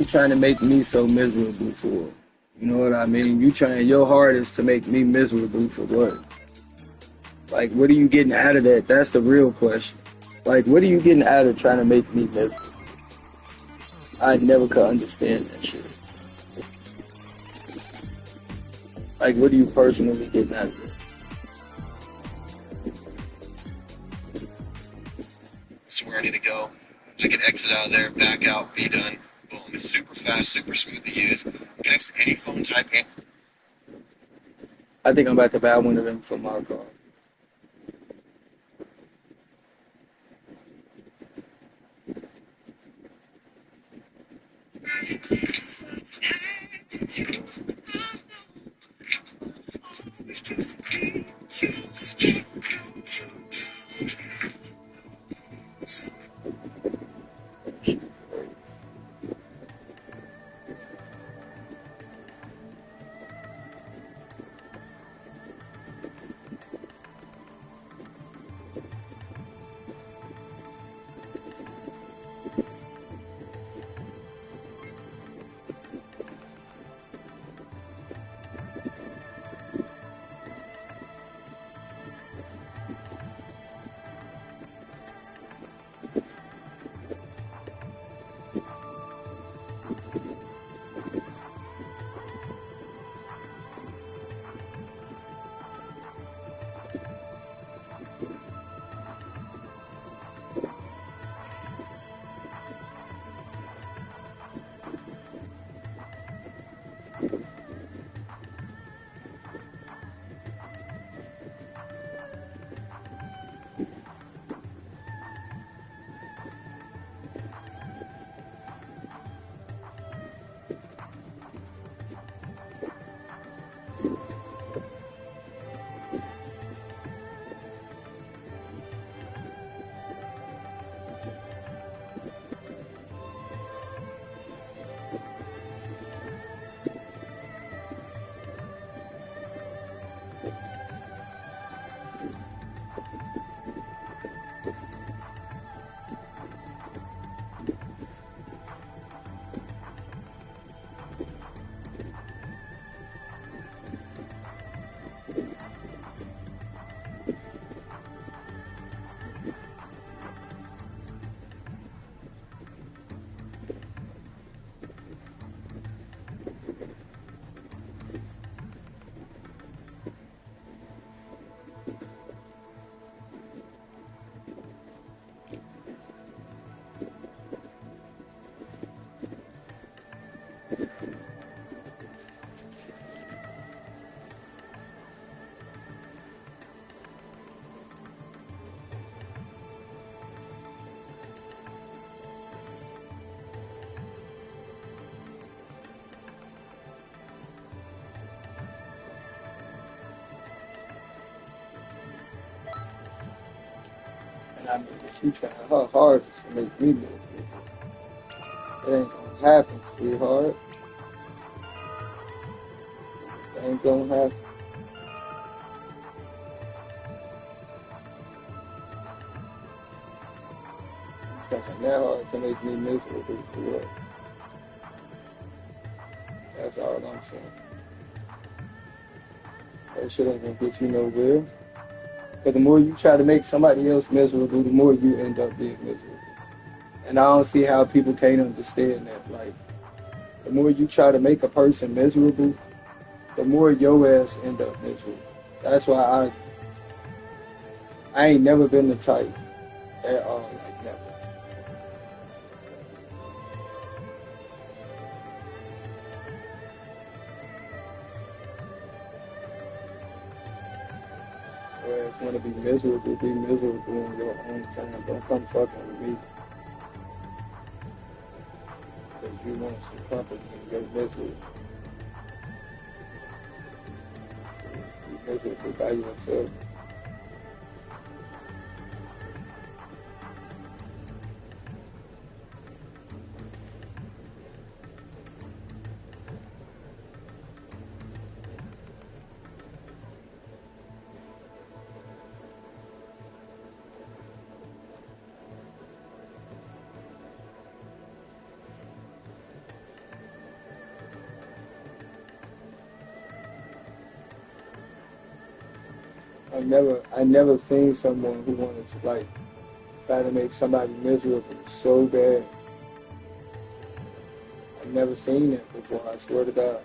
You trying to make me so miserable for? You know what I mean? You trying your hardest to make me miserable for what? Like, what are you getting out of that? That's the real question. Like, what are you getting out of trying to make me miserable? I never could understand that shit. Like, what are you personally getting out of it? So where I need to go. I can exit out of there, back out, be done. Boom. It's super fast, super smooth to use. Connects to any phone type. I think I'm about to buy one of them for my car. And I mean, she trying her hardest to make me miserable. It ain't gonna happen, sweetheart. It ain't gonna happen. You trying that hard to make me miserable for what? That's all I'm saying. That shit ain't gonna get you nowhere. But the more you try to make somebody else miserable, the more you end up being miserable. And I don't see how people can't understand that. Like, the more you try to make a person miserable, the more your ass end up miserable. That's why I ain't never been the type at all. Like, never. Your ass want to be miserable on your own time. Don't come fucking with me because you want some company and you're miserable. You're miserable by yourself. I never seen someone who wanted to like try to make somebody miserable so bad. I've never seen that before. I swear to God,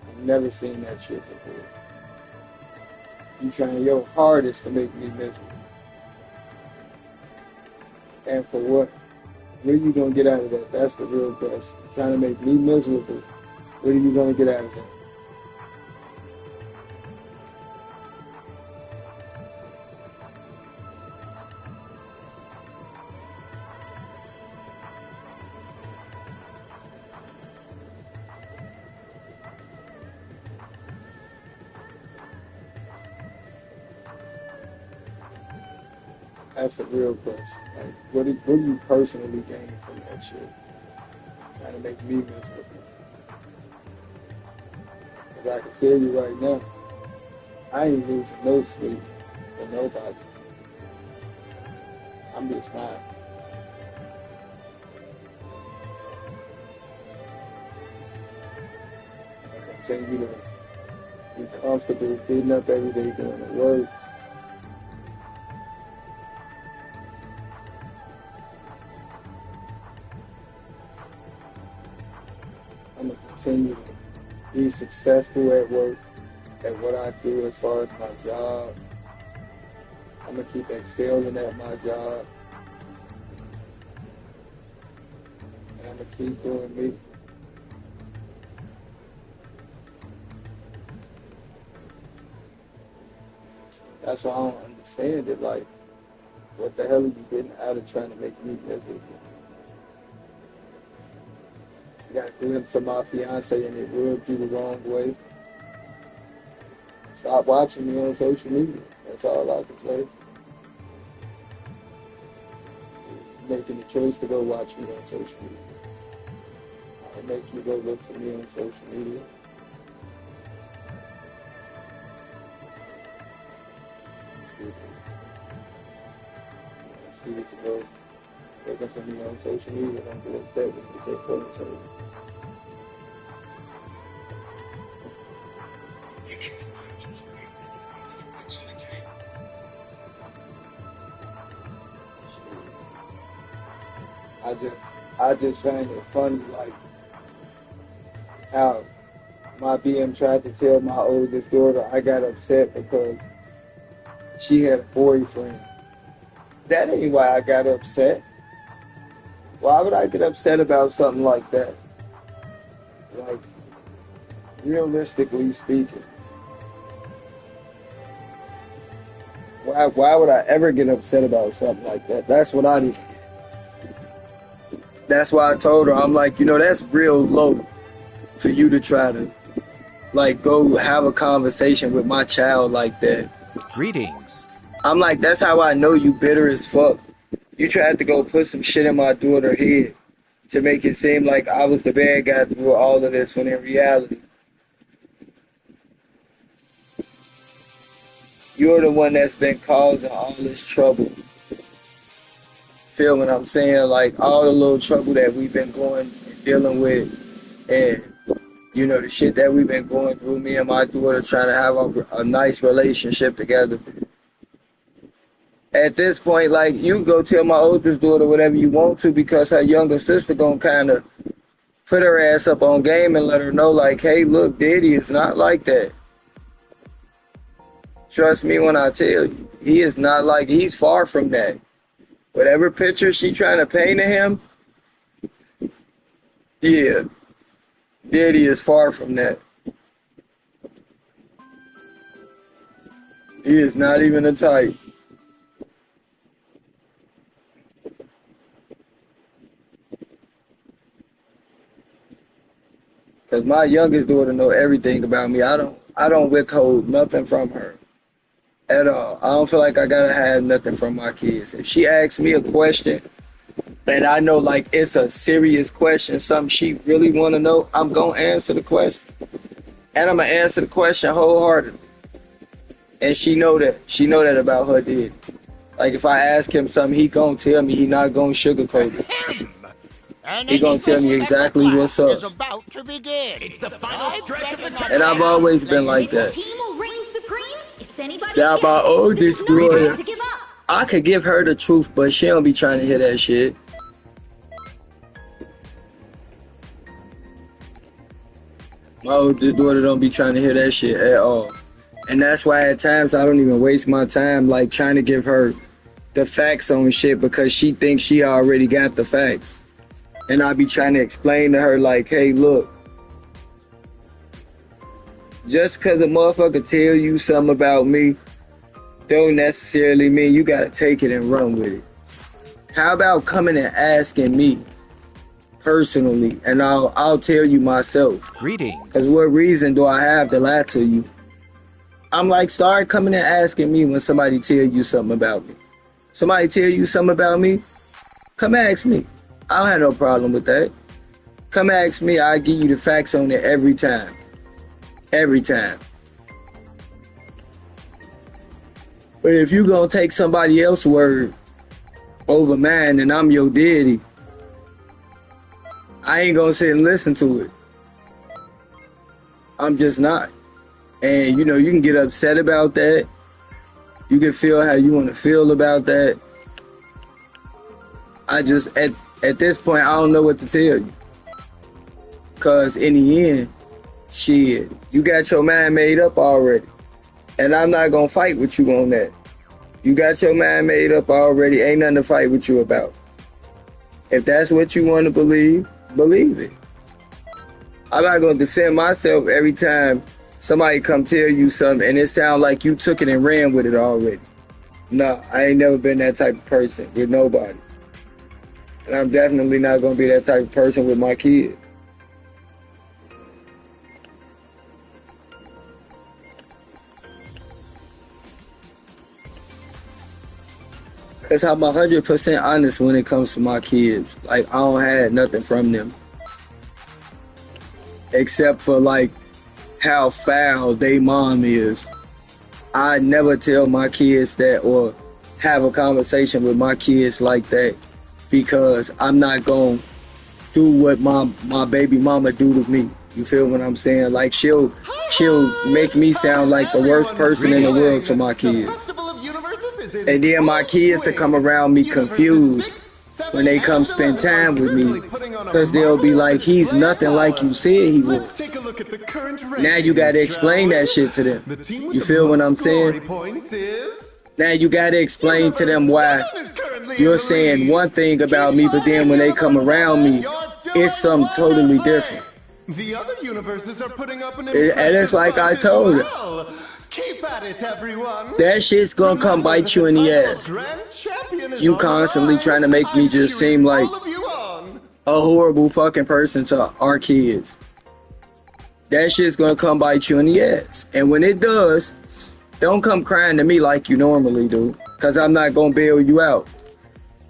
I've never seen that shit before. You trying your hardest to make me miserable, and for what? What are you gonna get out of that? That's the real question. Trying to make me miserable. What are you gonna get out of that? That's a real question. Like, what do you personally gain from that shit? Trying to make me miserable. Because I can tell you right now, I ain't losing no sleep for nobody. I'm just not. I continue to be comfortable getting up every day doing the work. I'm going to continue to be successful at work, at what I do as far as my job. I'm going to keep excelling at my job. And I'm going to keep doing me. That's why I don't understand it. Like, what the hell are you getting out of trying to make me miserable? You got a glimpse of my fiance and it rubbed you the wrong way. Stop watching me on social media. That's all I can say. You're making the choice to go watch me on social media. I'll make you go look for me on social media. You to go looking for me on social media. Don't get upset with me. Take photos of it. I just find it funny, like how my BM tried to tell my oldest daughter I got upset because she had a boyfriend. That ain't why I got upset. Why would I get upset about something like that? Like, realistically speaking, why would I ever get upset about something like that? That's what I did. That's why I told her, I'm like, that's real low for you to try to, like, go have a conversation with my child like that. Greetings. I'm like, that's how I know you bitter as fuck. You tried to go put some shit in my daughter's head to make it seem like I was the bad guy through all of this, when in reality, you're the one that's been causing all this trouble. Feel what I'm saying? Like, all the little trouble that we've been going and dealing with, and the shit that we've been going through, me and my daughter trying to have a nice relationship together. At this point, like, you go tell my oldest daughter whatever you want to, because her younger sister gonna kind of put her ass up on game and let her know, like, hey, look, Daddy is not like that. Trust me when I tell you, he is not like, he's far from that. Whatever picture she trying to paint of him, yeah, Daddy is far from that. He is not even the type. Cause my youngest daughter know everything about me. I don't withhold nothing from her at all. I don't feel like I gotta have nothing from my kids. If she asks me a question and I know, like, it's a serious question, something she really want to know, I'm gonna answer the question, and I'm gonna answer the question wholeheartedly. And she know that about her dad. Like, if I ask him something, he gonna tell me. He not gonna sugarcoat it. He gonna tell me exactly what's up. Is about to begin. It's the final stretch of the And I've always been like that. Team will reign supreme. It's anybody's Now my guess. This oldest is no time daughter, to give up. I could give her the truth, but she don't be trying to hear that shit. My oldest daughter don't be trying to hear that shit at all. And that's why at times I don't even waste my time like trying to give her the facts on shit because she thinks she already got the facts. And I be trying to explain to her like, hey, look, just because a motherfucker tell you something about me don't necessarily mean you gotta take it and run with it. How about coming and asking me personally, and I'll tell you myself. Greetings. Because what reason do I have to lie to you? I'm like, start coming and asking me when somebody tell you something about me. Somebody tell you something about me, come ask me. I don't have no problem with that. Come ask me, I'll give you the facts on it every time. Every time. But if you gonna take somebody else's word over mine and I'm your daddy, I ain't gonna sit and listen to it. I'm just not. And you know, you can get upset about that. You can feel how you want to feel about that. I just, at this point, I don't know what to tell you. Cause in the end, shit, you got your mind made up already. And I'm not gonna fight with you on that. You got your mind made up already. Ain't nothing to fight with you about. If that's what you want to believe, believe it. I'm not gonna defend myself every time somebody come tell you something and it sound like you took it and ran with it already. No, I ain't never been that type of person with nobody. And I'm definitely not gonna be that type of person with my kids. Cause I'm 100% honest when it comes to my kids. Like, I don't have nothing from them. Except for like how foul they mom is. I never tell my kids that or have a conversation with my kids like that because I'm not gonna do what my baby mama do to me. You feel what I'm saying? Like she'll make me sound like the worst person in the world to my kids. And then my kids will come around me confused when they come spend time with me because they'll be like, he's nothing like you said he was. Now you gotta explain that shit to them. You feel what I'm saying? Now you gotta explain to them why you're saying one thing about me, but then when they come around me, it's something totally different. The other universes are putting up an And it's like I told her. well. Keep at it, everyone. That shit's gonna come bite you in the ass. You constantly trying to make me just seem like a horrible fucking person to our kids. That shit's gonna come bite you in the ass. And when it does, don't come crying to me like you normally do. Cause I'm not gonna bail you out.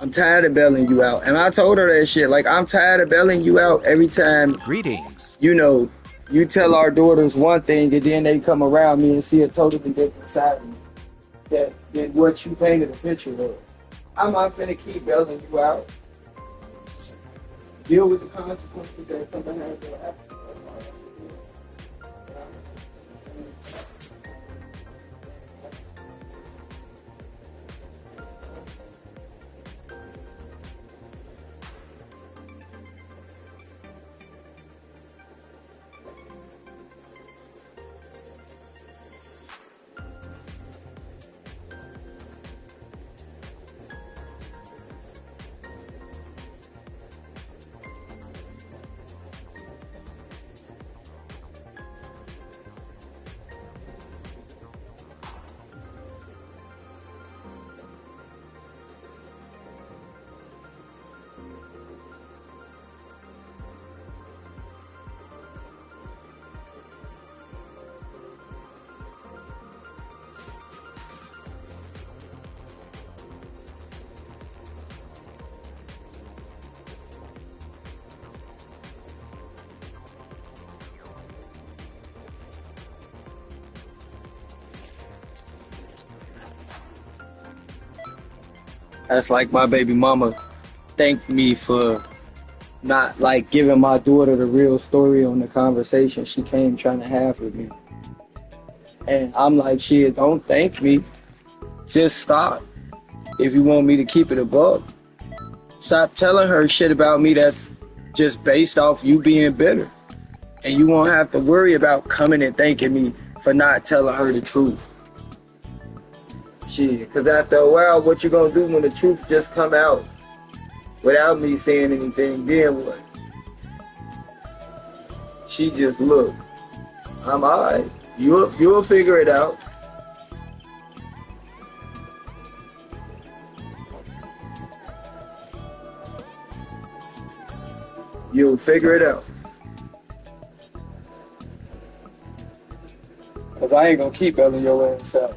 I'm tired of bailing you out. And I told her that shit. Like, I'm tired of bailing you out every time. Greetings. You know, you tell our daughters one thing and then they come around me and see a totally different side of me than what you painted a picture of. I'm not finna keep bailing you out. Deal with the consequences that come behind your actions. That's like my baby mama thanked me for not like giving my daughter the real story on the conversation she came trying to have with me. And I'm like, shit, don't thank me. Just stop. If you want me to keep it above, stop telling her shit about me that's just based off you being bitter. And you won't have to worry about coming and thanking me for not telling her the truth. Shit, because after a while, what you gonna do when the truth just come out without me saying anything, then what? She just look, I'm alright. You'll figure it out. You'll figure it out. Because I ain't going to keep belling your ass out.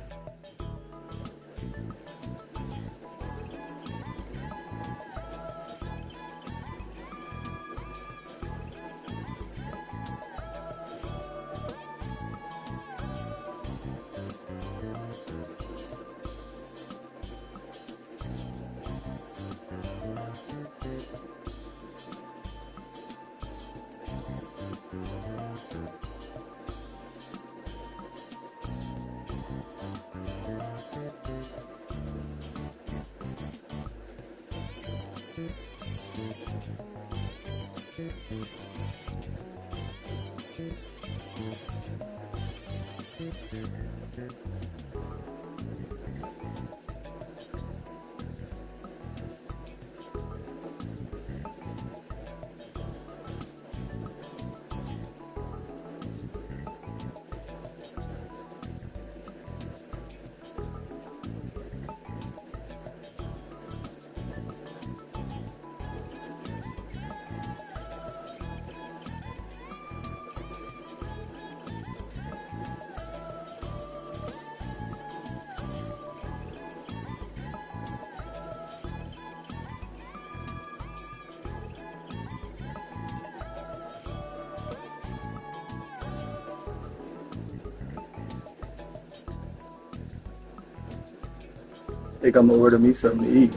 I think I'm gonna order me something to eat.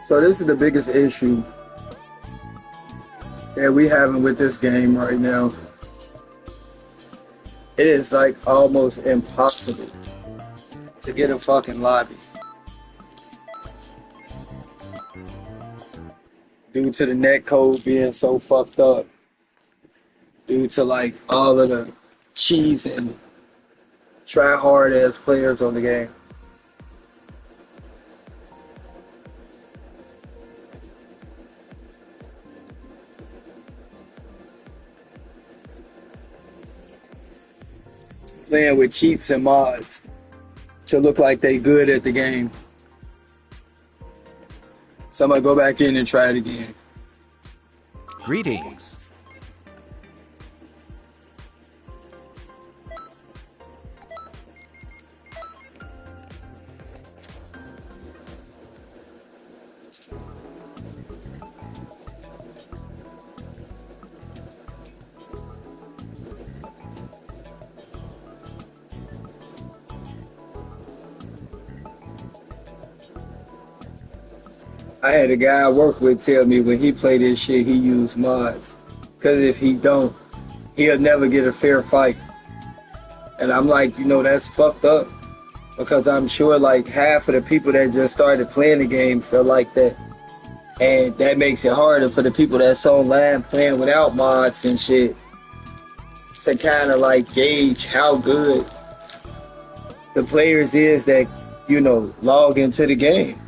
So this is the biggest issue that we having with this game right now. It is like almost impossible to get a fucking lobby due to the net code being so fucked up, due to like all of the cheese and try hard ass players on the game. Playing with cheats and mods to look like they good at the game. So I'm gonna go back in and try it again. Greetings. I had a guy I work with tell me when he play this shit, he use mods. Because if he don't, he'll never get a fair fight. And I'm like, you know, that's fucked up. Because I'm sure like half of the people that just started playing the game feel like that. And that makes it harder for the people that's online playing without mods and shit to kind of like gauge how good the players is that, you know, log into the game.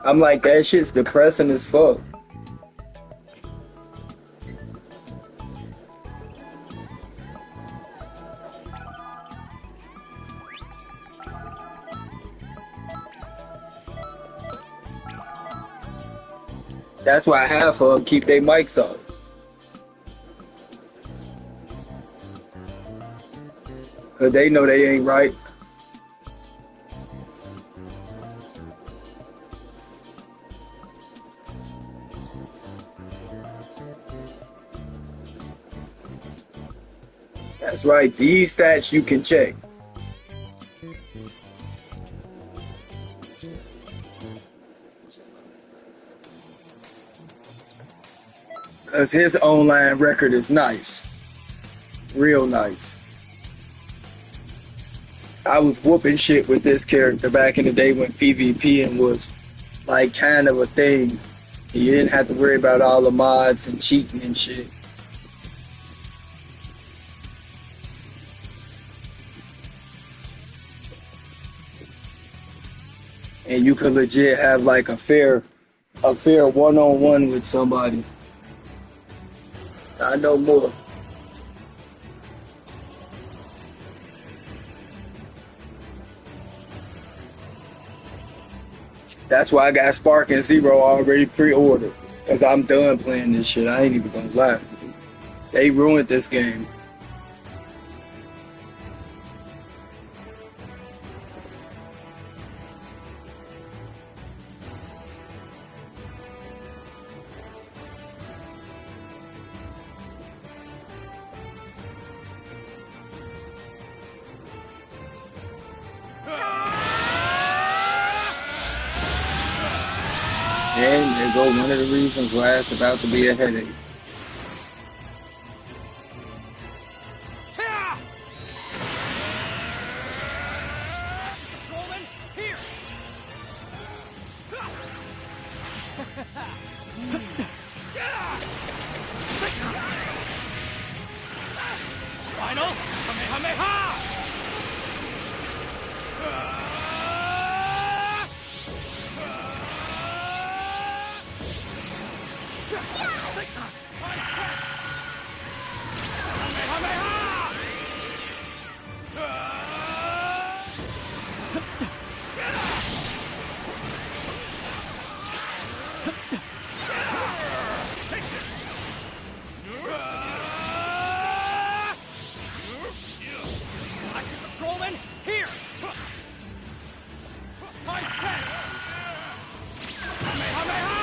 I'm like, that shit's depressing as fuck. That's why half of them keep their mics off. Because they know they ain't right. That's right. These stats you can check. 'Cause his online record is nice. Real nice. I was whooping shit with this character back in the day when PvPing was like kind of a thing. You didn't have to worry about all the mods and cheating and shit. And you could legit have like a fair one-on-one with somebody. I know more. That's why I got Spark and Zero already pre-ordered. Cause I'm done playing this shit. I ain't even gonna lie. They ruined this game. And there go one of the reasons why it's about to be a headache. Patrolman, here! Final Kamehameha! Patrolman, here! Times 10! Kamehameha!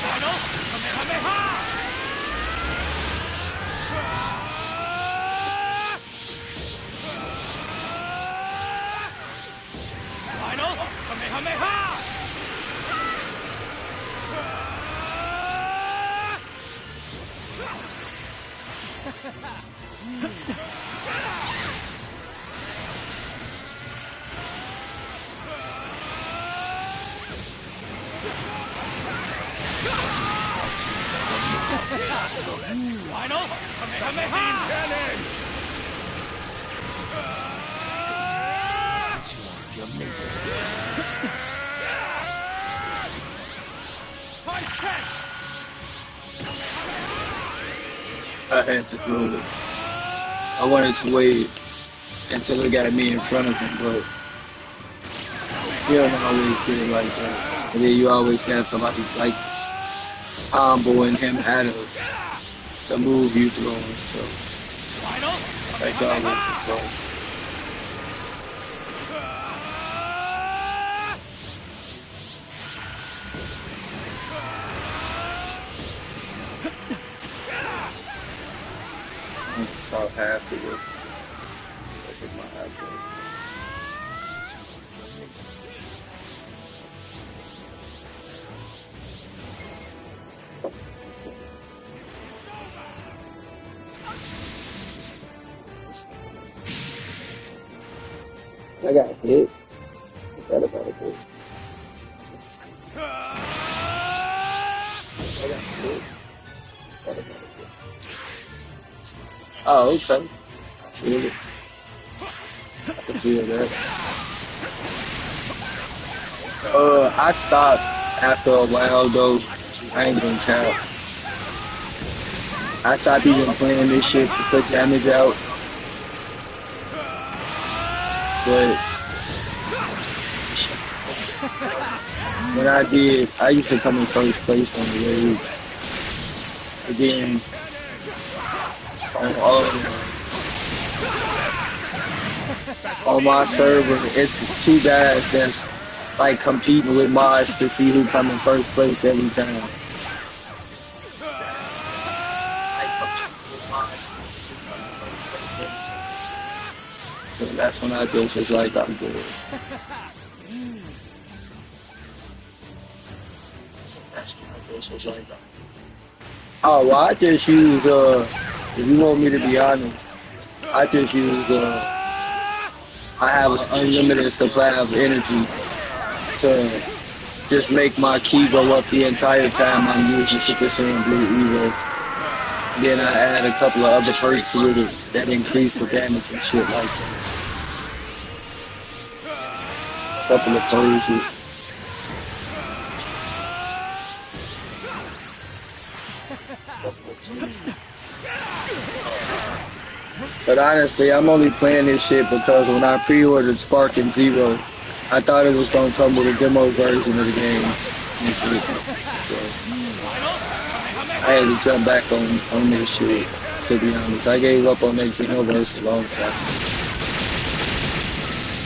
Final Kamehameha! Final Kamehameha! Final Kamehameha! Times 10! I had to do it. I wanted to wait until it got me in front of him, but you don't always get it like that. And then you always have somebody like comboing him out of the move you throwing, so Final that's all I went to plus. I saw half of it. Look at my iPad. I got hit. Forgot about it. I got hit. Forgot about it. Oh, okay. Feel it. I can feel that. I stopped after a while though. I ain't gonna count. I stopped even playing this shit to put damage out. But when I did, I used to come in first place on the raids. Again, on my server, it's two guys that's like competing with mods to see who come in first place every time. So that's when I just was like, I'm good. So that's when I just was like, I'm good. Oh, well, I just use, if you want me to be honest, I just use, I have an unlimited supply of energy to just make my key go up the entire time I'm using Super Saiyan Blue Evo. Then I add a couple of other perks with it that increase the damage and shit like that. A couple of poses. But honestly, I'm only playing this shit because when I pre-ordered Spark and Zero, I thought it was gonna come with a demo version of the game. So I had to jump back on this shit, to be honest. I gave up on that Xenoverse a long time.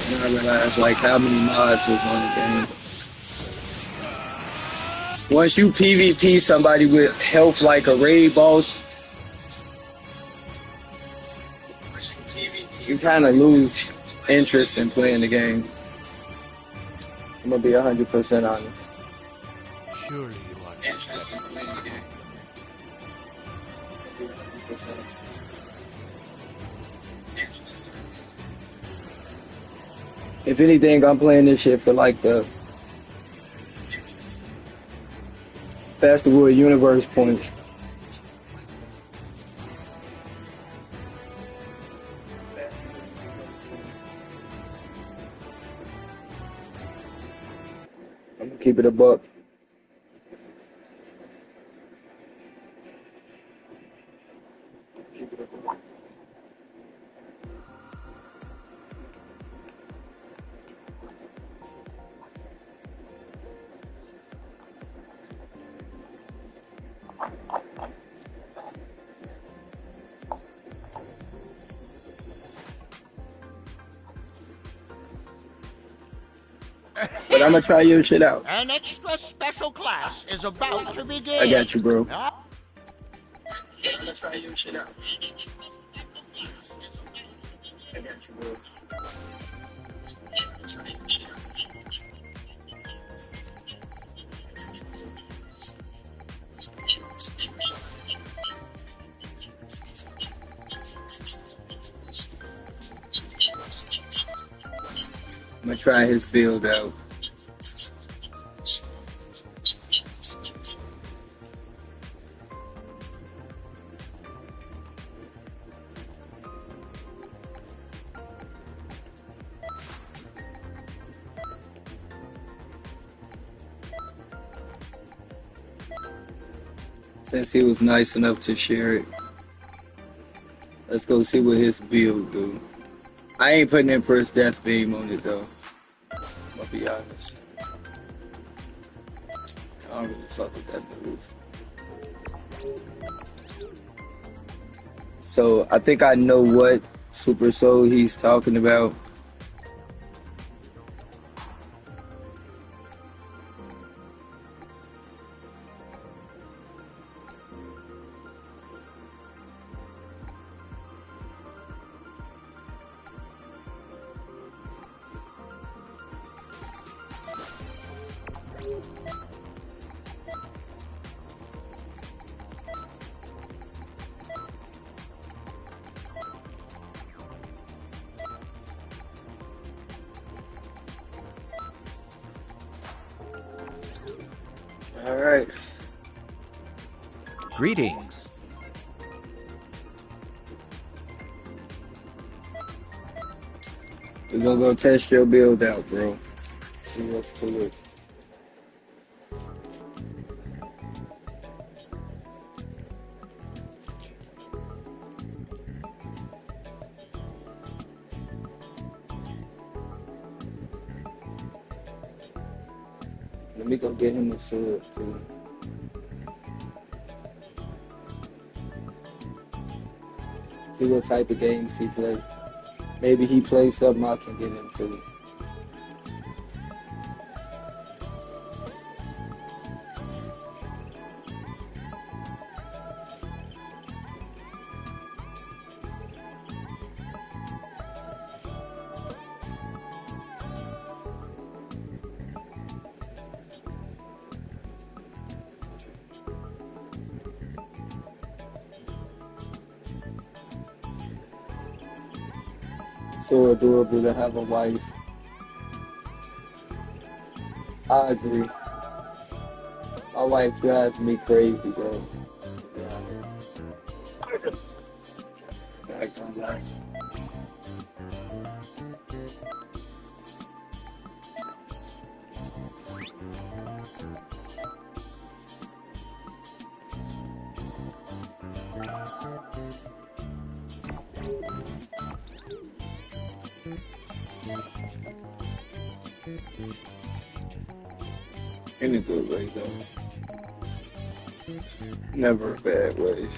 And I realized like how many mods was on the game. Once you PvP somebody with health like a raid boss, you kind of lose interest in playing the game. I'm gonna be 100% honest. Surely you are. Interest in playing the game. I'm gonna be 100%. If anything, I'm playing this shit for like the Festival of Universe points. I'm gonna keep it a buck. But I'm gonna try your shit out. An extra special class is about to begin. I got you, bro. I'm gonna try your shit out. I got you, bro. I'm gonna try his build out. Since he was nice enough to share it, let's go see what his build do. I ain't putting Empress Death Beam on it though. I'll be honest. I don't really fuck with that move. So I think I know what Super Soul he's talking about. All right. Greetings. We're gonna go test your build out, bro. See what's to it. Let me go get him a sword too. See what type of games he plays. Maybe he plays something I can get into. so adorable to have a wife. I agree. My wife drives me crazy, though. To be honest. Not gonna lie. In a good way, though. Never a bad way.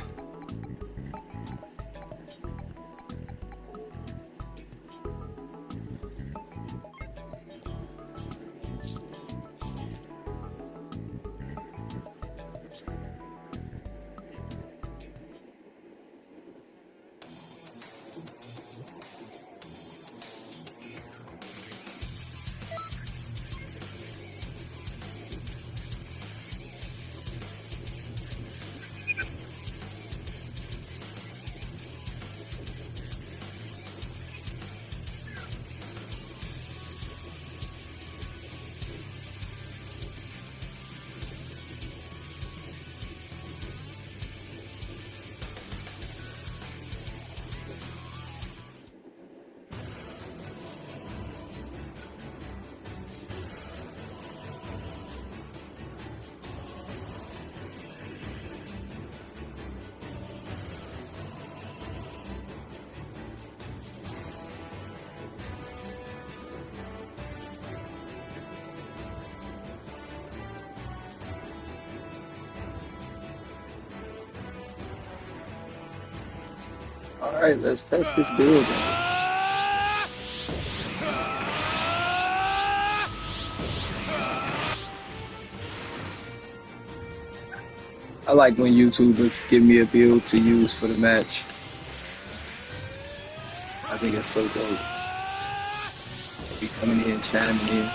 Alright, let's test this build out. I like when YouTubers give me a build to use for the match. I think it's so dope. They'll be coming in, chiming in.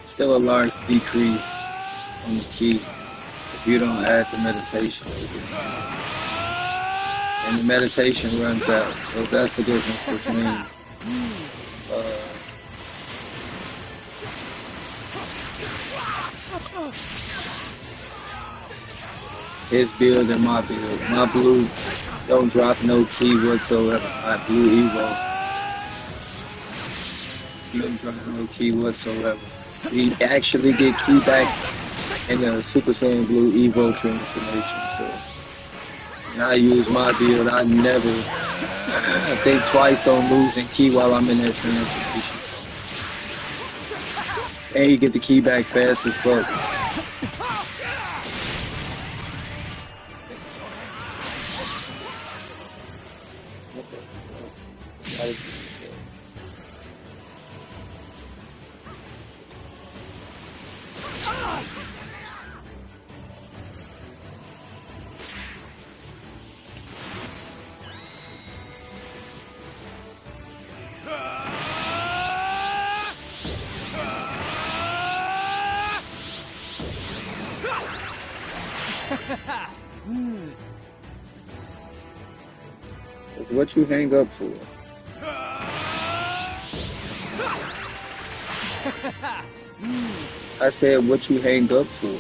Still a large decrease on the ki if you don't add the meditation. And the meditation runs out, so that's the difference between his build and my build. My blue don't drop no ki whatsoever. My blue Evo, he don't drop no ki whatsoever. We actually get ki back in the Super Saiyan Blue Evo transformation. So when I use my build, I never think twice on losing ki while I'm in that transformation. And you get the ki back fast as fuck. It's what you hang up for. I said what you hang up for.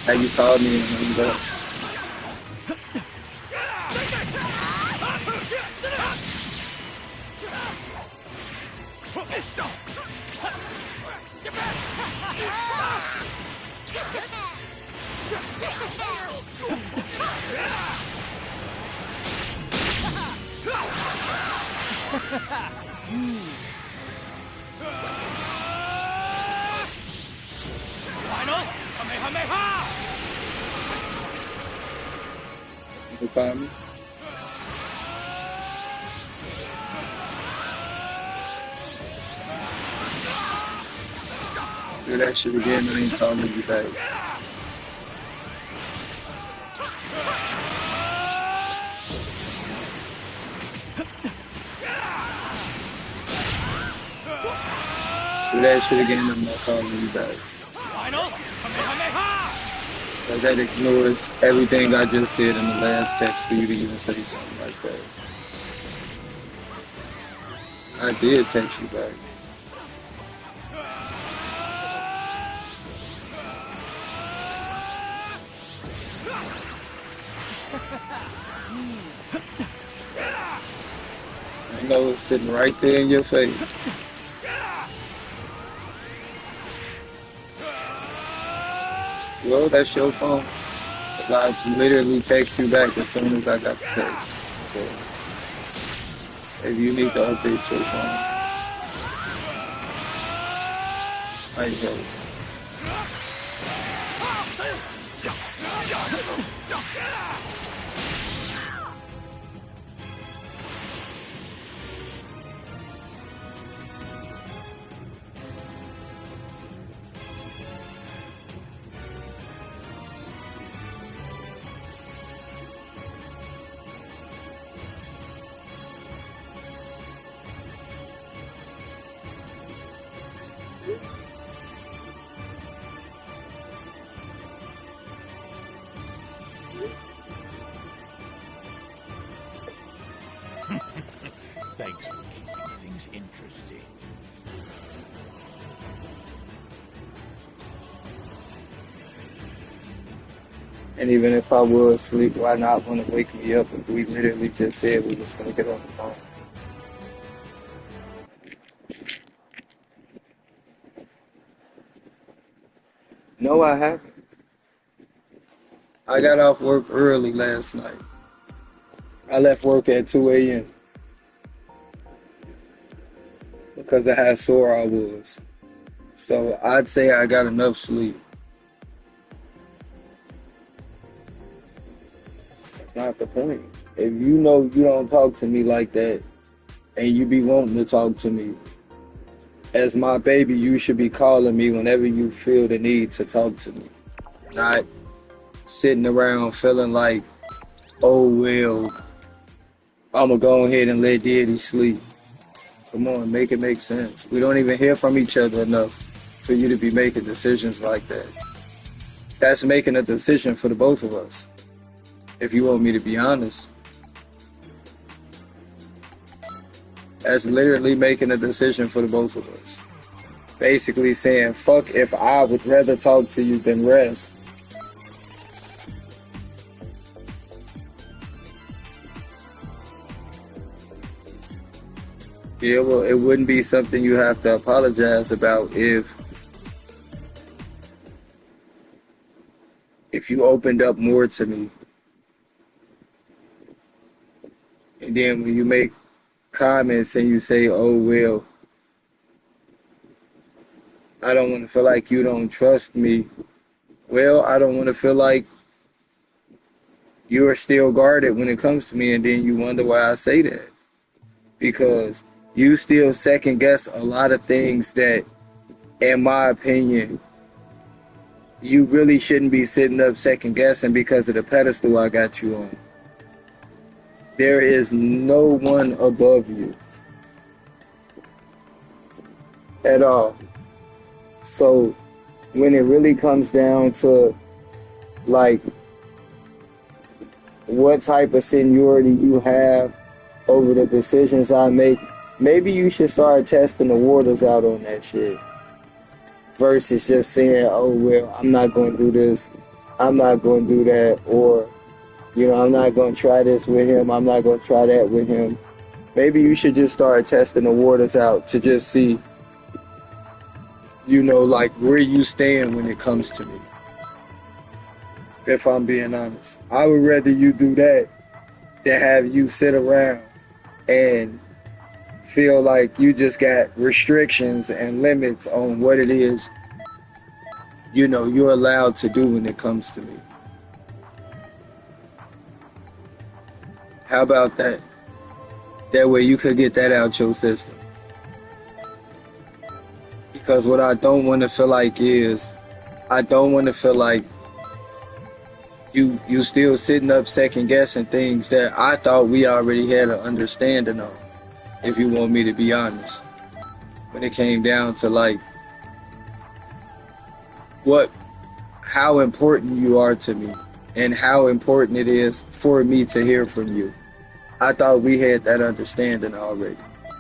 How you called me and hung up. Final Kamehameha! You call me? Do that shit again, I ain't calling you back. Do that shit again, I'm not calling you back. Final Kamehameha! Like that ignores everything I just said in the last text for you to even say something like that. I did text you back. I know it's sitting right there in your face. Well, that's your phone. I literally text you back as soon as I got the text. So, if you need to update your phone, I help. Thanks for keeping things interesting. And even if I was asleep, why not want to wake me up if we literally just said we was going to get on the phone? No, I haven't. I got off work early last night. I left work at 2 a.m. because of how sore I was. So I'd say I got enough sleep. That's not the point. If you know you don't talk to me like that and you be wanting to talk to me, as my baby, you should be calling me whenever you feel the need to talk to me. Not sitting around feeling like, oh, well, I'm going to go ahead and let Daddy sleep. Come on, make it make sense. We don't even hear from each other enough for you to be making decisions like that. That's making a decision for the both of us, if you want me to be honest. That's literally making a decision for the both of us. Basically saying, fuck if I would rather talk to you than rest. Yeah, well, it wouldn't be something you have to apologize about if you opened up more to me. And then when you make comments and you say, oh, well, I don't want to feel like you don't trust me. Well, I don't want to feel like you're still guarded when it comes to me, and then you wonder why I say that. Because you still second guess a lot of things that, in my opinion, you really shouldn't be sitting up second guessing because of the pedestal I got you on. There is no one above you at all. So when it really comes down to like what type of seniority you have over the decisions I make, maybe you should start testing the waters out on that shit. Versus just saying, oh, well, I'm not going to do this, I'm not going to do that, or, I'm not going to try this with him, I'm not going to try that with him. Maybe you should just start testing the waters out to just see, like where you stand when it comes to me. If I'm being honest, I would rather you do that than have you sit around and feel like you just got restrictions and limits on what it is, you're allowed to do when it comes to me. How about that? That way you could get that out your system. Because what I don't want to feel like is, I don't want to feel like you still sitting up second guessing things that I thought we already had an understanding of, if you want me to be honest. When it came down to like how important you are to me and how important it is for me to hear from you. I thought we had that understanding already.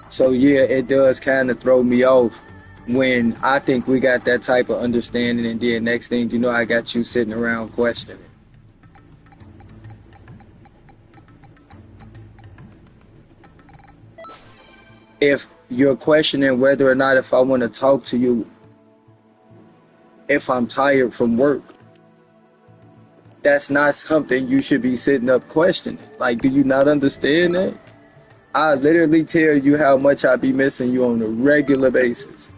So yeah, it does kind of throw me off when I think we got that type of understanding, and then next thing you know, I got you sitting around questioning. If you're questioning whether or not if I want to talk to you, if I'm tired from work, that's not something you should be sitting up questioning. Like, do you not understand that? I literally tell you how much I be missing you on a regular basis.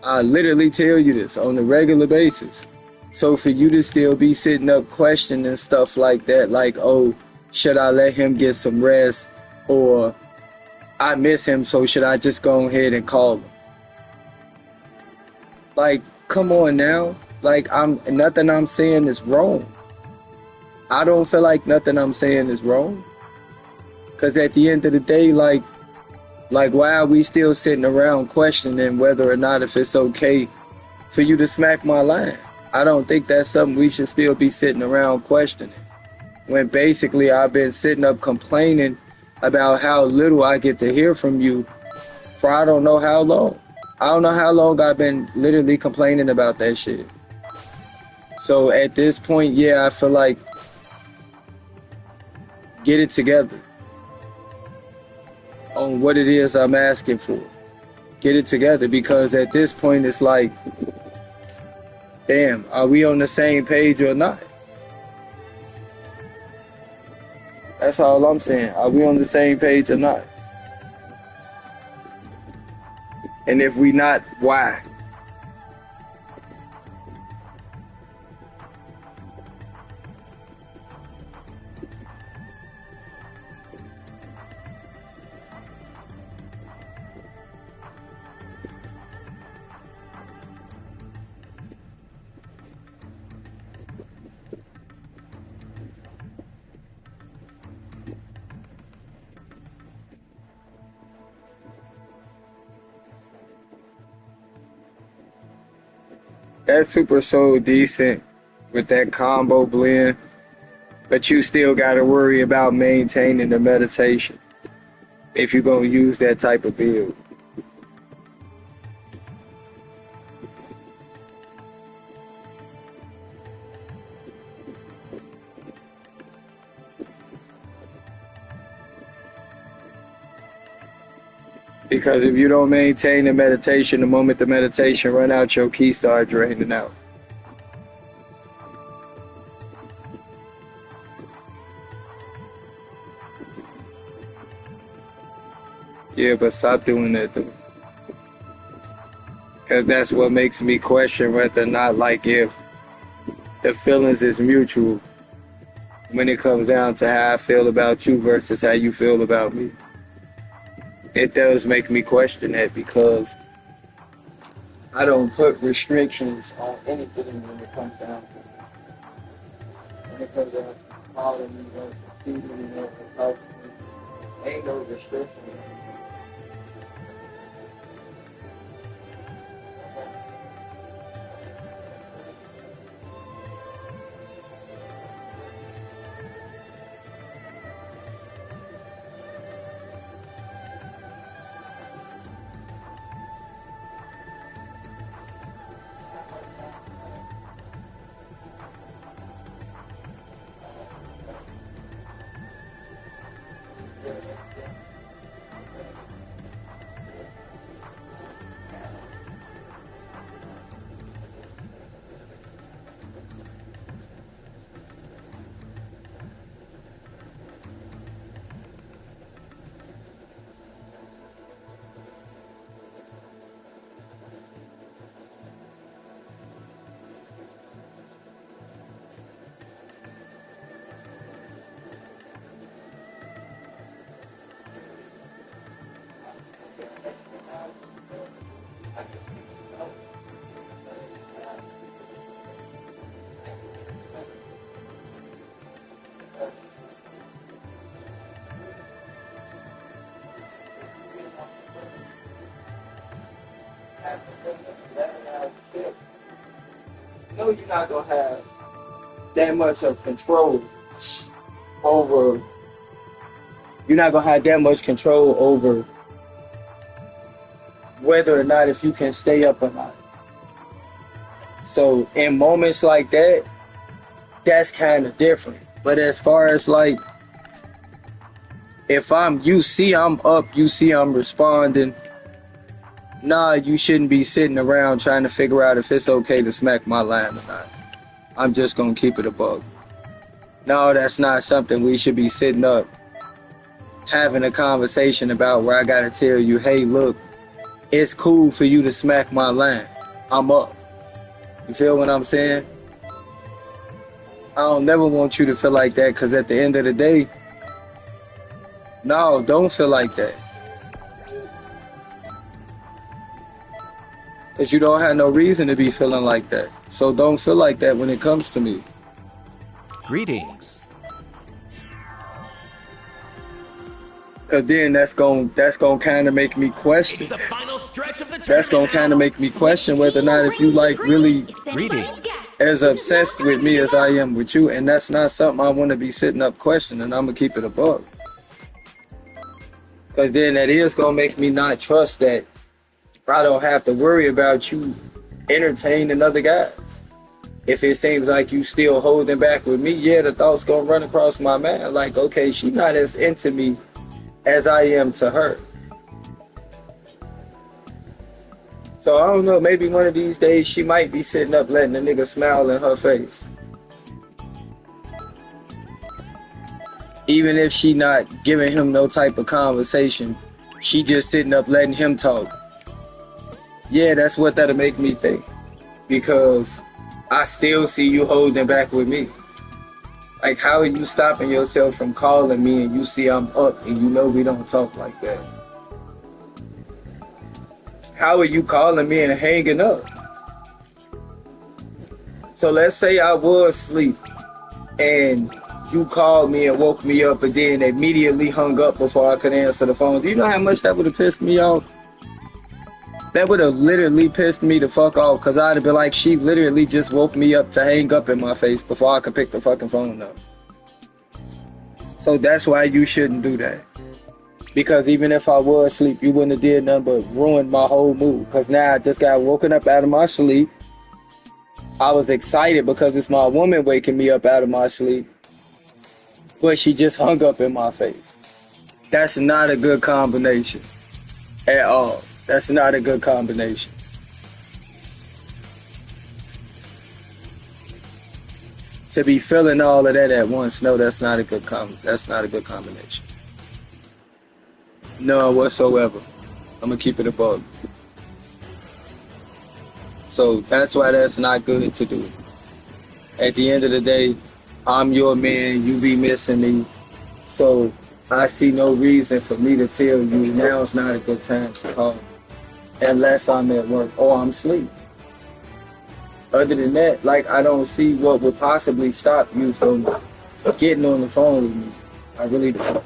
I literally tell you this on a regular basis. So for you to still be sitting up questioning stuff like that, like, oh, should I let him get some rest? Or I miss him, so should I just go ahead and call him? Like, come on now. Like, nothing I'm saying is wrong. I don't feel like nothing I'm saying is wrong. Because at the end of the day, like, why are we still sitting around questioning whether or not if it's okay for you to smack my line? I don't think that's something we should still be sitting around questioning. When basically I've been sitting up complaining about how little I get to hear from you for I don't know how long. I don't know how long I've been literally complaining about that shit. So at this point, yeah, I feel like get it together on what it is I'm asking for. Get it together, because at this point it's like, damn, are we on the same page or not? That's all I'm saying. Are we on the same page or not? And if we not, why? That Super Soul decent with that combo blend, but you still got to worry about maintaining the meditation if you're going to use that type of build. Because if you don't maintain the meditation, the moment the meditation run out, your key start draining out. Yeah, but stop doing that though. Because that's what makes me question whether or not, like, if the feelings is mutual when it comes down to how I feel about you versus how you feel about me. It does make me question that, because I don't put restrictions on anything when it comes down to it. When it comes down to calling me or seeing me or talking to me, ain't no restrictions. No, you're not gonna have that much of control over. You're not gonna have that much control over whether or not if you can stay up or not. So in moments like that, that's kind of different. But as far as like, if you see I'm up, you see I'm responding, nah, you shouldn't be sitting around trying to figure out if it's okay to smack my line or not. I'm just gonna keep it a bug. No, that's not something we should be sitting up having a conversation about where I gotta tell you, hey, look, it's cool for you to smack my line. I'm up. You feel what I'm saying? I don't never want you to feel like that, because at the end of the day, no, don't feel like that. Because you don't have no reason to be feeling like that. So don't feel like that when it comes to me. Greetings. Then that's gonna kind of make me question. The final stretch of the That's gonna kind of make me question whether or not if you like really as obsessed with me as I am with you, and that's not something I want to be sitting up questioning. I'm gonna keep it above. Because then that is gonna make me not trust that I don't have to worry about you entertaining other guys. If it seems like you still holding back with me, yeah, the thoughts gonna run across my mind like, okay, she's not as into me as I am to her. So I don't know, maybe one of these days she might be sitting up letting the nigga smile in her face. Even if she not giving him no type of conversation, she just sitting up letting him talk. Yeah, that's what that'll make me think. Because I still see you holding back with me. Like, how are you stopping yourself from calling me and you see I'm up and you know we don't talk like that? How are you calling me and hanging up? So let's say I was asleep and you called me and woke me up and then immediately hung up before I could answer the phone. Do you know how much that would have pissed me off? That would have literally pissed me the fuck off, because I'd have been like, she literally just woke me up to hang up in my face before I could pick the fucking phone up. So that's why you shouldn't do that. Because even if I was asleep, you wouldn't have did nothing but ruin my whole mood. Because now I just got woken up out of my sleep. I was excited because it's my woman waking me up out of my sleep. But she just hung up in my face. That's not a good combination at all. That's not a good combination. To be feeling all of that at once, no, that's not a good combination. None whatsoever. I'm gonna keep it above. So that's why that's not good to do. At the end of the day, I'm your man, you be missing me. So I see no reason for me to tell you now's not a good time to call me. Unless I'm at work or I'm asleep. Other than that, like, I don't see what would possibly stop you from getting on the phone with me. I really don't.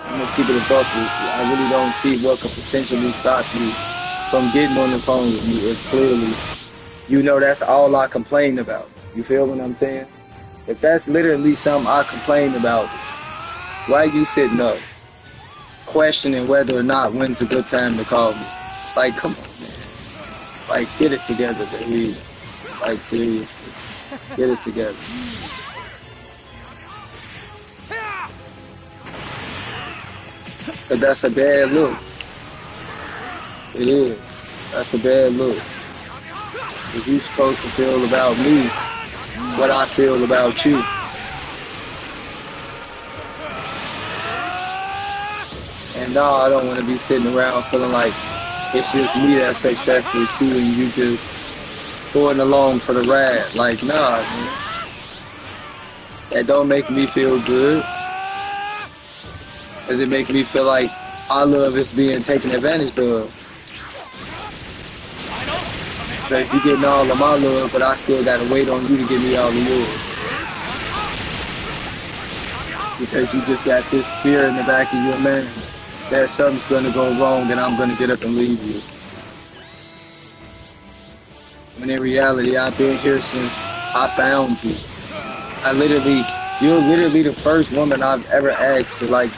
I'm gonna keep it a buck with you. I really don't see what could potentially stop you from getting on the phone with me if clearly you know that's all I complain about. You feel what I'm saying? If that's literally something I complain about, why are you sitting up questioning whether or not when's a good time to call me? Like, come on, man. Like, get it together, baby. Like, seriously. Get it together. But that's a bad look. It is. That's a bad look. Because you're supposed to feel about me what I feel about you. And no, I don't want to be sitting around feeling like it's just me that's successful with you and you just going along for the ride. Like, nah, man. That don't make me feel good. Does it make me feel like our love is being taken advantage of? Because you getting all of my love, but I still gotta wait on you to give me all of yours. Because you just got this fear in the back of your mind that something's gonna go wrong and I'm gonna get up and leave you. When in reality, I've been here since I found you. You're literally the first woman I've ever asked to like.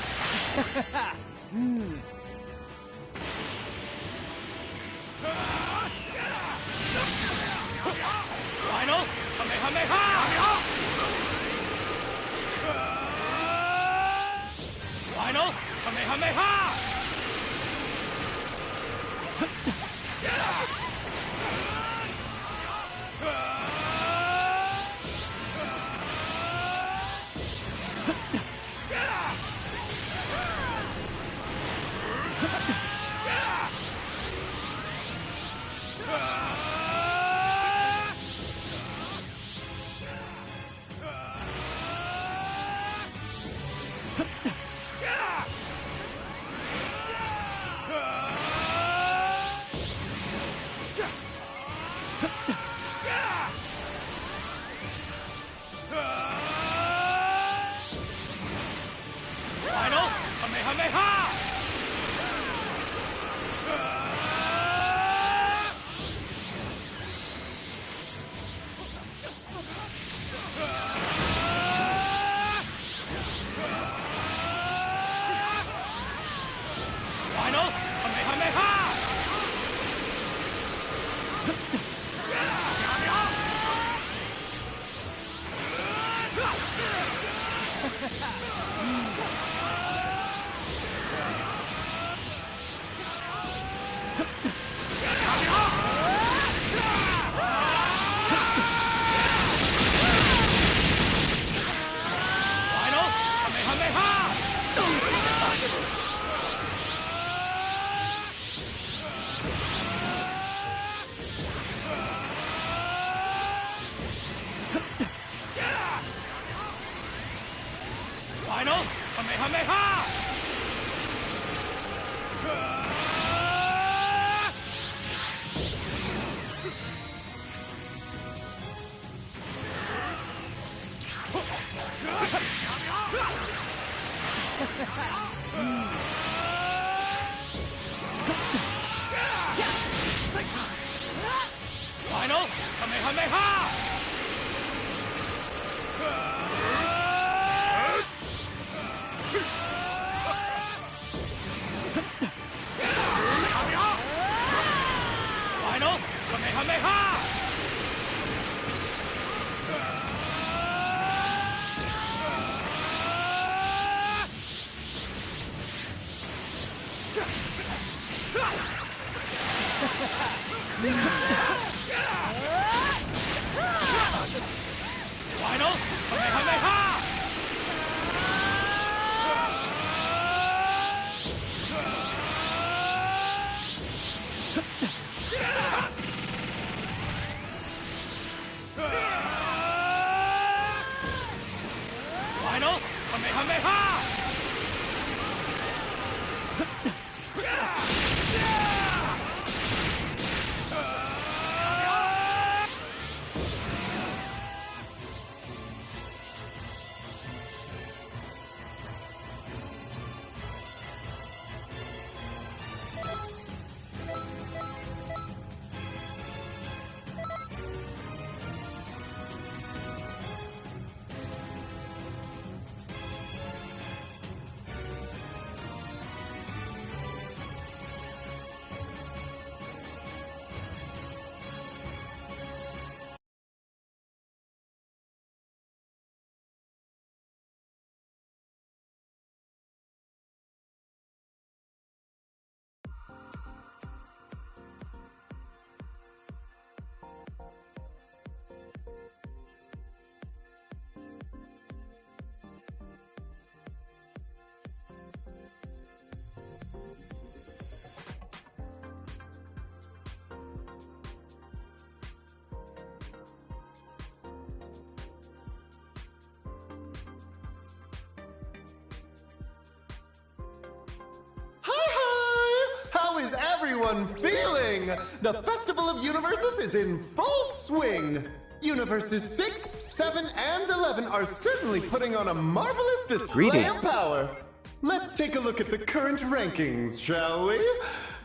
everyone feeling? The Festival of Universes is in full swing. Universes 6, 7, and 11 are certainly putting on a marvelous display of Greetings. power. Let's take a look at the current rankings, shall we?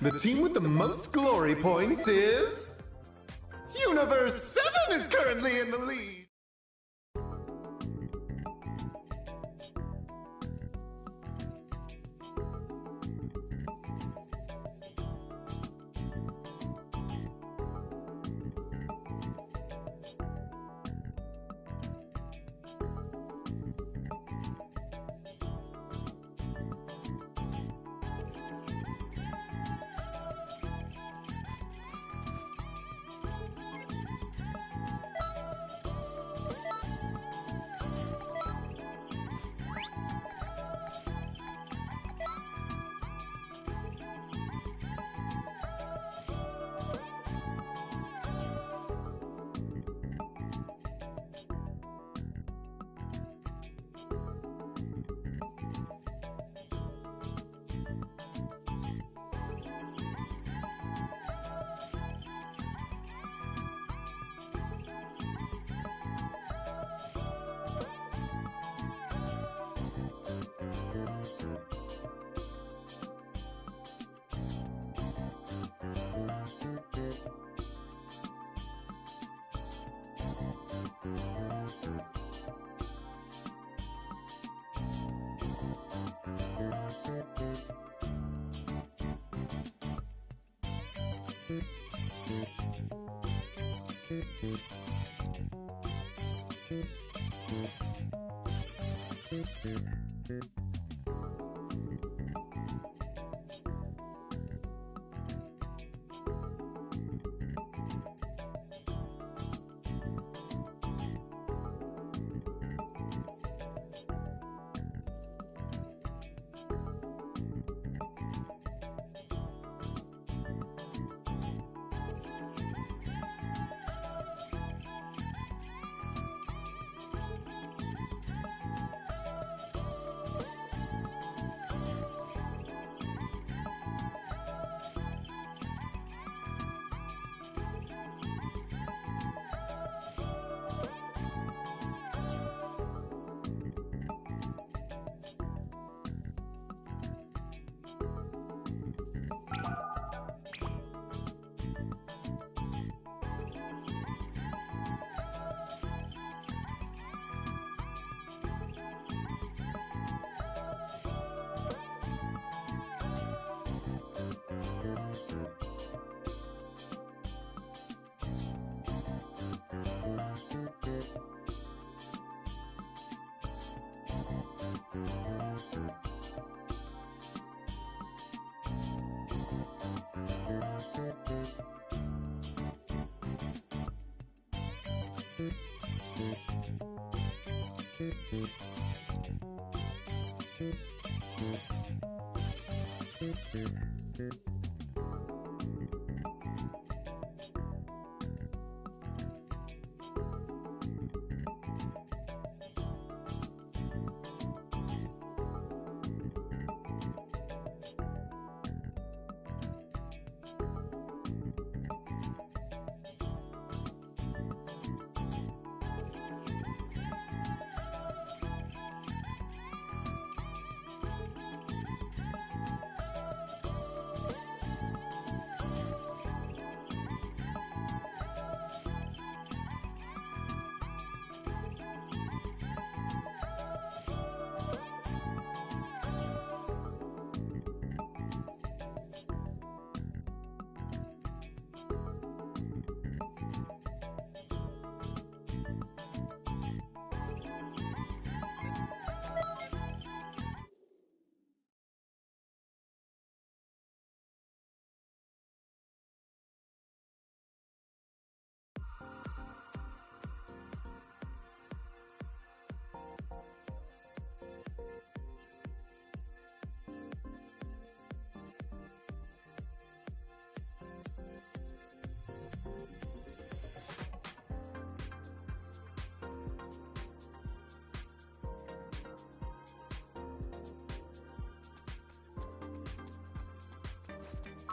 The team with the most glory points is... Universe 7 is currently in the lead.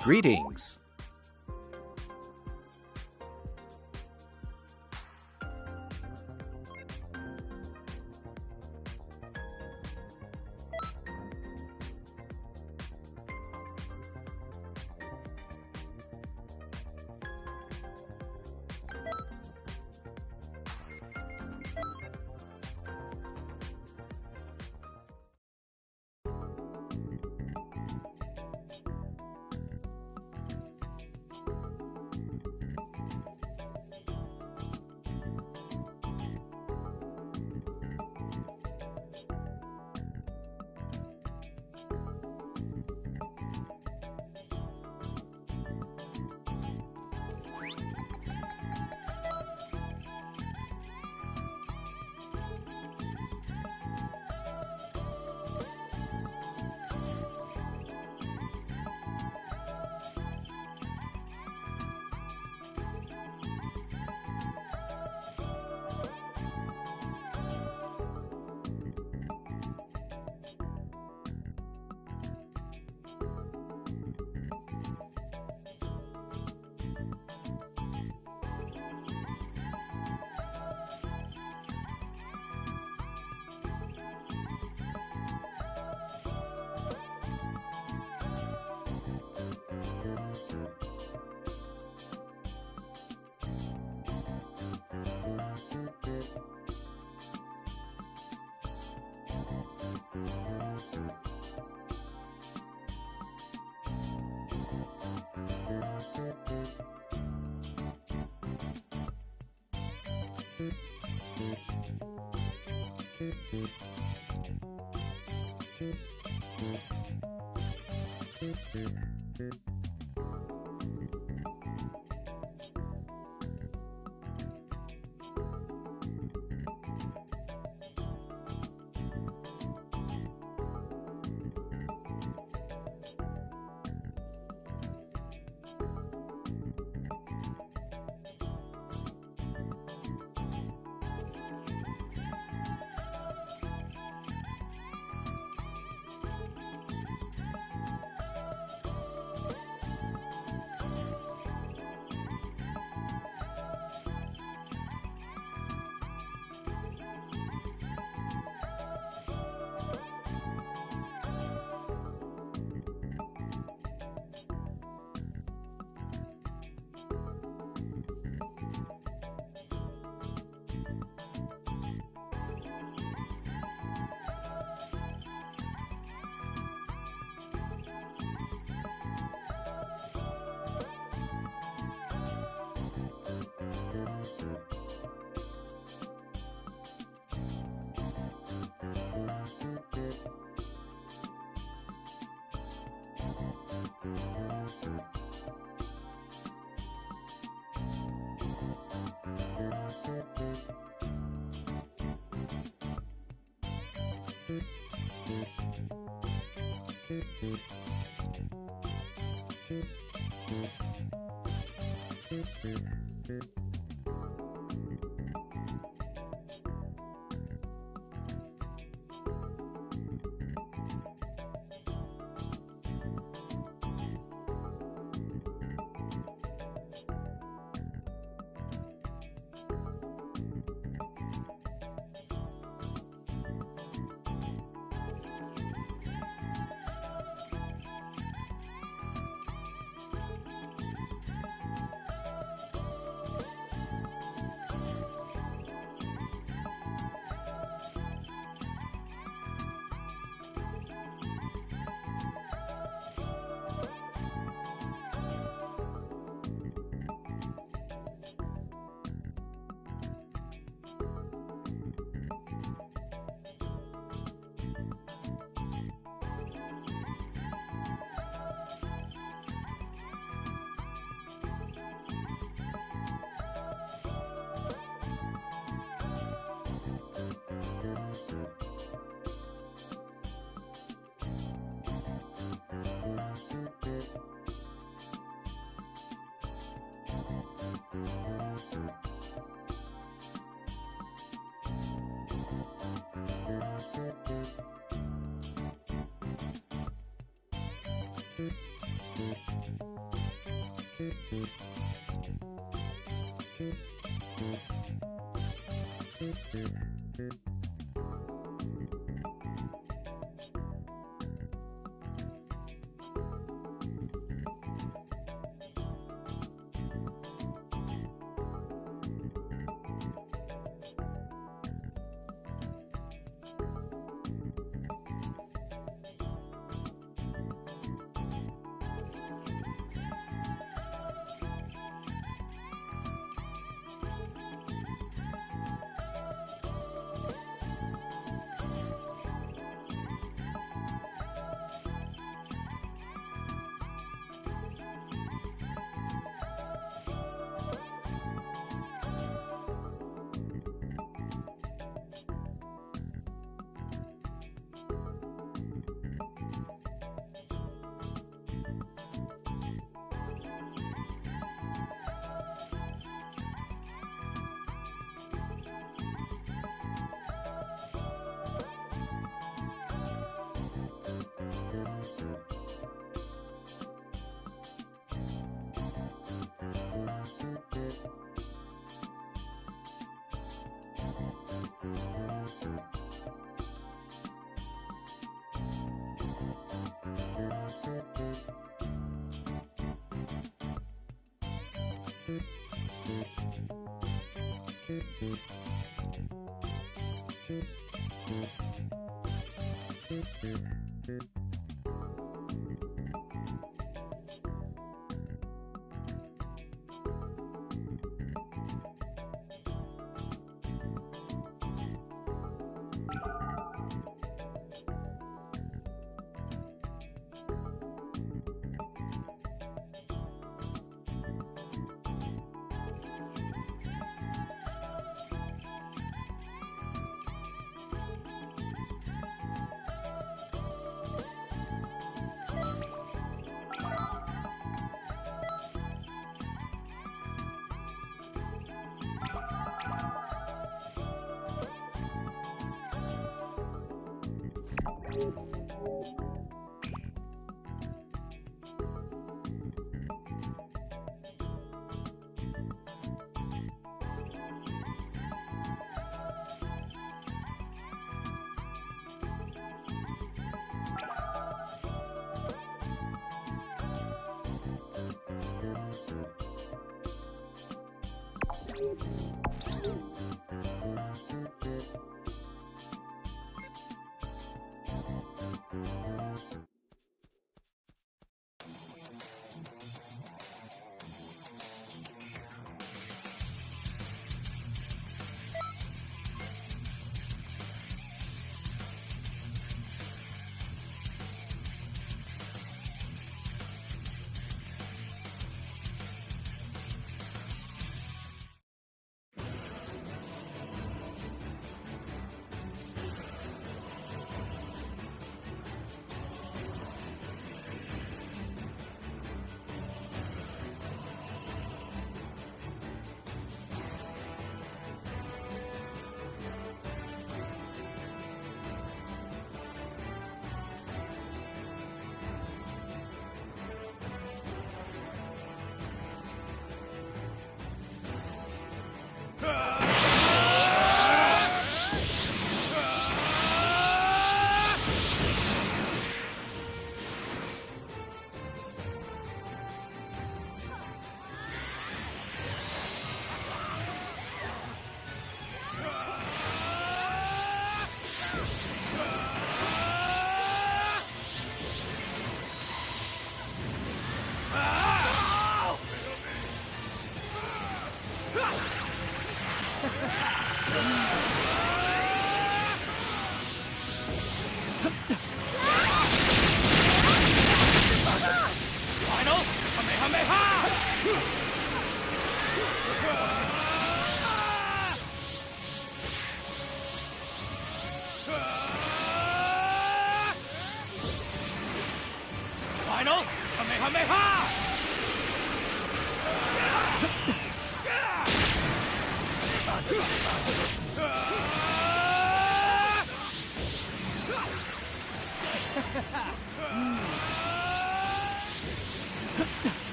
Greetings.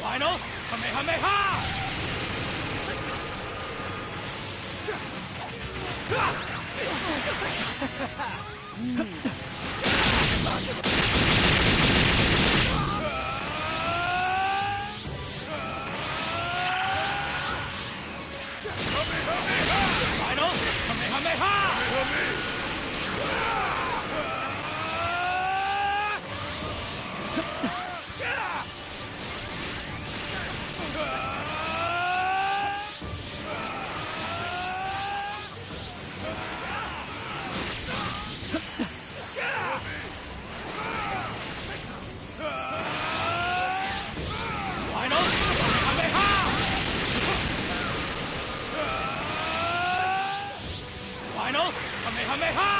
Final Kamehameha! Final Kamehameha! Final Kamehameha!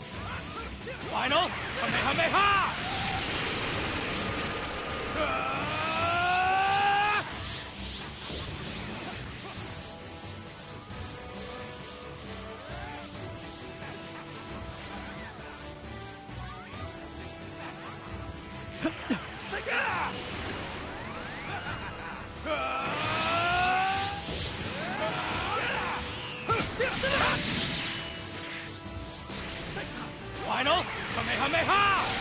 Final Kamehameha! Final Kamehameha!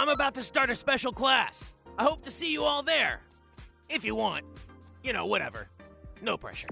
I'm about to start a special class. I hope to see you all there. If you want. You know, whatever. No pressure.